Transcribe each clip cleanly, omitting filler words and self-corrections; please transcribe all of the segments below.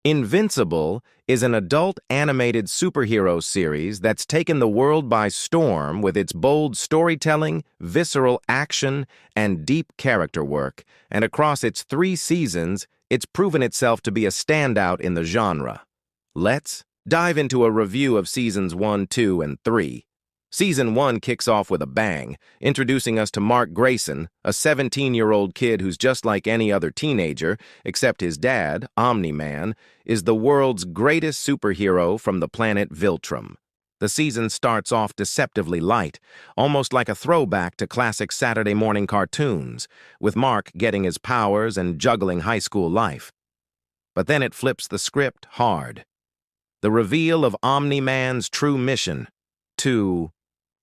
Invincible is an adult animated superhero series that's taken the world by storm with its bold storytelling, visceral action, and deep character work, and across its 3 seasons, it's proven itself to be a standout in the genre. Let's dive into a review of Seasons 1, 2, and 3. Season 1 kicks off with a bang, introducing us to Mark Grayson, a 17-year-old kid who's just like any other teenager, except his dad, Omni-Man, is the world's greatest superhero from the planet Viltrum. The season starts off deceptively light, almost like a throwback to classic Saturday morning cartoons, with Mark getting his powers and juggling high school life. But then it flips the script hard. The reveal of Omni-Man's true mission, to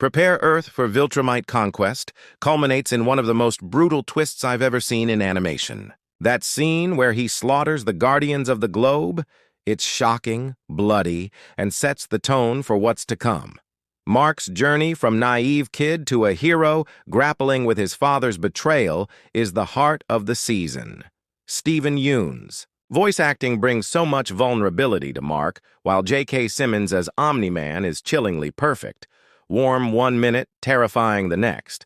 prepare Earth for Viltrumite conquest, culminates in one of the most brutal twists I've ever seen in animation. That scene where he slaughters the Guardians of the Globe, it's shocking, bloody, and sets the tone for what's to come. Mark's journey from naive kid to a hero grappling with his father's betrayal is the heart of the season. Steven Yeun's voice acting brings so much vulnerability to Mark, while J.K. Simmons as Omni-Man is chillingly perfect. Warm 1 minute, terrifying the next.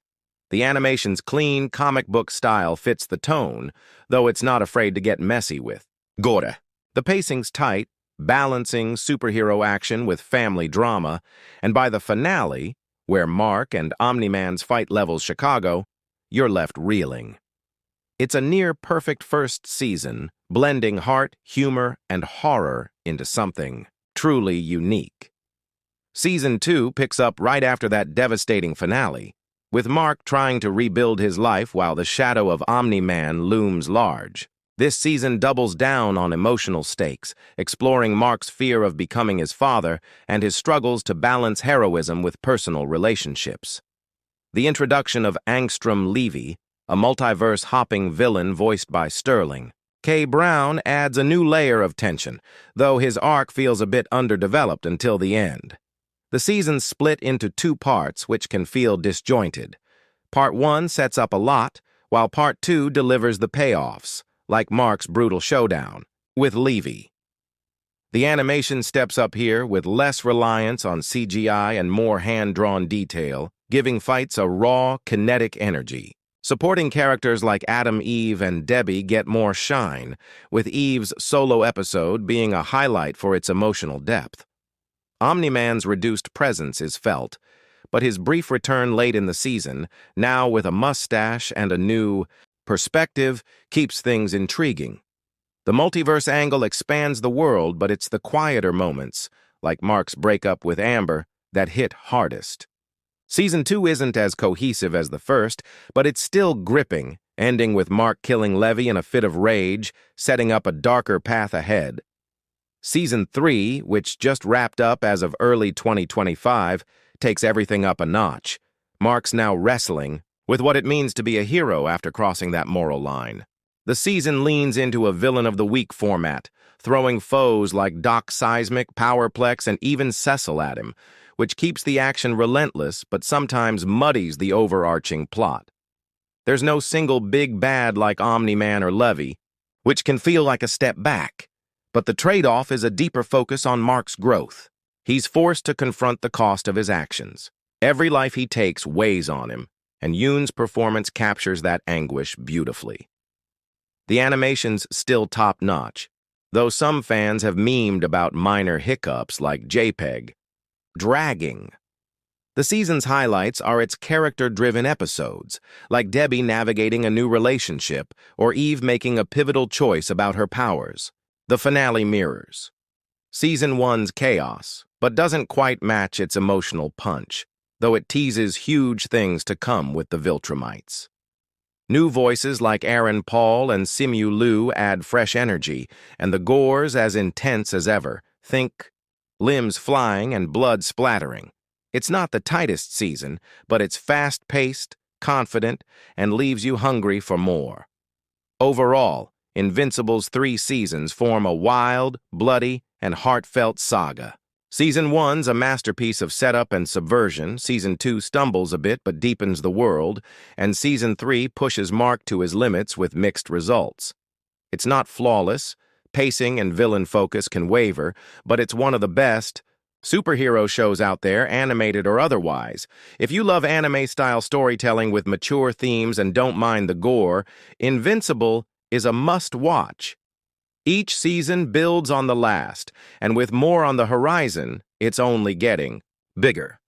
The animation's clean, comic book style fits the tone, though it's not afraid to get messy with gore. The pacing's tight, balancing superhero action with family drama, and by the finale, where Mark and Omni-Man's fight levels Chicago, you're left reeling. It's a near-perfect first season, blending heart, humor, and horror into something truly unique. Season 2 picks up right after that devastating finale, with Mark trying to rebuild his life while the shadow of Omni-Man looms large. This season doubles down on emotional stakes, exploring Mark's fear of becoming his father and his struggles to balance heroism with personal relationships. The introduction of Angstrom Levy, a multiverse-hopping villain voiced by Sterling K. Brown, adds a new layer of tension, though his arc feels a bit underdeveloped until the end. The season's split into 2 parts, which can feel disjointed. Part 1 sets up a lot, while Part 2 delivers the payoffs, like Mark's brutal showdown with Levy. The animation steps up here with less reliance on CGI and more hand-drawn detail, giving fights a raw, kinetic energy. Supporting characters like Adam, Eve, and Debbie get more shine, with Eve's solo episode being a highlight for its emotional depth. Omni-Man's reduced presence is felt, but his brief return late in the season, now with a mustache and a new perspective, keeps things intriguing. The multiverse angle expands the world, but it's the quieter moments, like Mark's breakup with Amber, that hit hardest. Season 2 isn't as cohesive as the first, but it's still gripping, ending with Mark killing Levy in a fit of rage, setting up a darker path ahead. Season 3, which just wrapped up as of early 2025, takes everything up a notch. Mark's now wrestling with what it means to be a hero after crossing that moral line. The season leans into a villain of the week format, throwing foes like Doc Seismic, Powerplex, and even Cecil at him, which keeps the action relentless but sometimes muddies the overarching plot. There's no single big bad like Omni-Man or Levy, which can feel like a step back. But the trade-off is a deeper focus on Mark's growth. He's forced to confront the cost of his actions. Every life he takes weighs on him, and Yeun's performance captures that anguish beautifully. The animation's still top-notch, though some fans have memed about minor hiccups like JPEG. Dragging. The season's highlights are its character-driven episodes, like Debbie navigating a new relationship or Eve making a pivotal choice about her powers. The finale mirrors Season 1's chaos, but doesn't quite match its emotional punch, though it teases huge things to come with the Viltrumites. New voices like Aaron Paul and Simu Liu add fresh energy, and the gore's as intense as ever. Think limbs flying and blood splattering. It's not the tightest season, but it's fast-paced, confident, and leaves you hungry for more. Overall, Invincible's 3 seasons form a wild, bloody, and heartfelt saga. Season 1's a masterpiece of setup and subversion, Season 2 stumbles a bit but deepens the world, and Season 3 pushes Mark to his limits with mixed results. It's not flawless, pacing and villain focus can waver, but it's one of the best superhero shows out there, animated or otherwise. If you love anime-style storytelling with mature themes and don't mind the gore, Invincible is a must-watch. Each season builds on the last, and with more on the horizon, it's only getting bigger.